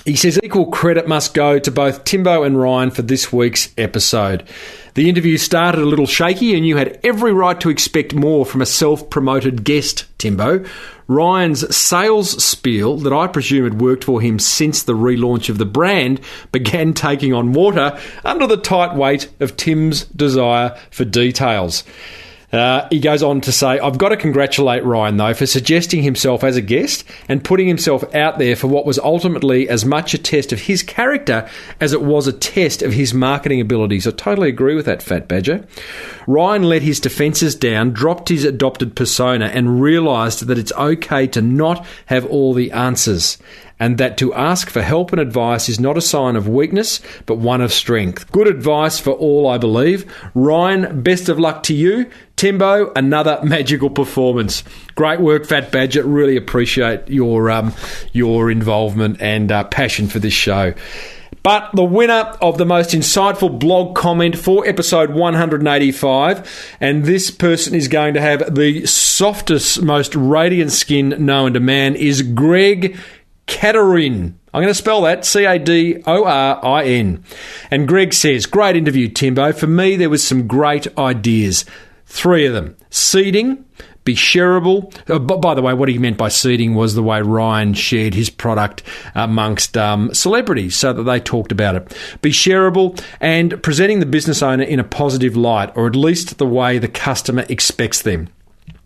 He says, equal credit must go to both Timbo and Ryan for this week's episode. The interview started a little shaky, and you had every right to expect more from a self-promoted guest, Timbo. Ryan's sales spiel, that I presume had worked for him since the relaunch of the brand, began taking on water under the tight weight of Tim's desire for details. He goes on to say, I've got to congratulate Ryan, though, for suggesting himself as a guest and putting himself out there for what was ultimately as much a test of his character as it was a test of his marketing abilities. I totally agree with that, Fat Badger. Ryan let his defences down, dropped his adopted persona, and realised that it's okay to not have all the answers, and that to ask for help and advice is not a sign of weakness, but one of strength. Good advice for all, I believe. Ryan, best of luck to you. Timbo, another magical performance. Great work, Fat Badger. Really appreciate your involvement and passion for this show. But the winner of the most insightful blog comment for episode 185, and this person is going to have the softest, most radiant skin known to man, is Greg Cadarin. I'm going to spell that, Cadorin. And Greg says, great interview, Timbo. For me, there was some great ideas. 3 of them. Seeding, be shareable. By the way, what he meant by seeding was the way Ryan shared his product amongst celebrities so that they talked about it. Be shareable and presenting the business owner in a positive light, or at least the way the customer expects them.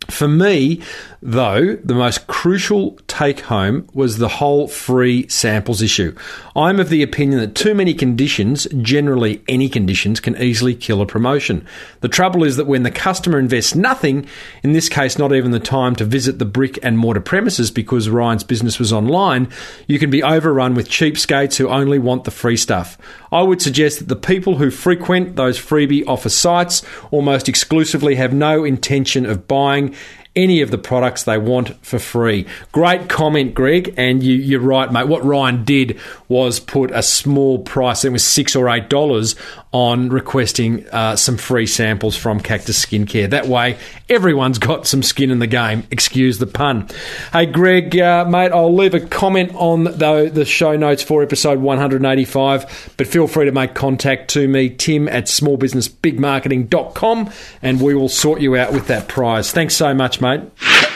For me, though, the most crucial take-home was the whole free samples issue. I'm of the opinion that too many conditions, generally any conditions, can easily kill a promotion. The trouble is that when the customer invests nothing, in this case not even the time to visit the brick and mortar premises because Ryan's business was online, you can be overrun with cheapskates who only want the free stuff. I would suggest that the people who frequent those freebie offer sites almost exclusively have no intention of buying any of the products they want for free. Great comment, Greg, and you're right, mate. What Ryan did was put a small price, it was $6 or $8, on requesting some free samples from Cactus Skincare. That way, everyone's got some skin in the game. Excuse the pun. Hey, Greg, mate, I'll leave a comment on the show notes for episode 185, but feel free to make contact to me, tim@smallbusinessbigmarketing.com, and we will sort you out with that prize. Thanks so much, mate.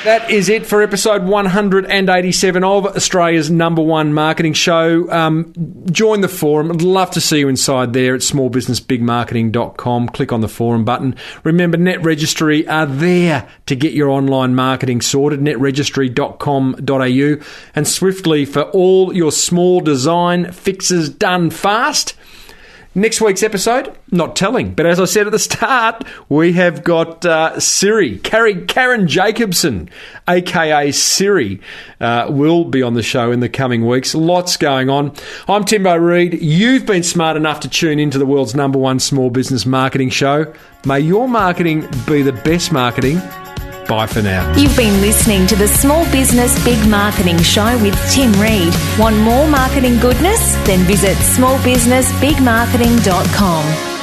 That is it for episode 187 of Australia's #1 marketing show. Join the forum. I'd love to see you inside there at smallbusinessbigmarketing.com. Click on the forum button. Remember, Net Registry are there to get your online marketing sorted, netregistry.com.au. And swiftly, for all your small design fixes done fast. Next week's episode, not telling, but as I said at the start, we have got Siri, Karen Jacobson, aka Siri, will be on the show in the coming weeks. Lots going on. I'm Timbo Reid. You've been smart enough to tune into the world's #1 small business marketing show. May your marketing be the best marketing. Bye for now. You've been listening to the Small Business Big Marketing Show with Tim Reid. Want more marketing goodness? Then visit smallbusinessbigmarketing.com.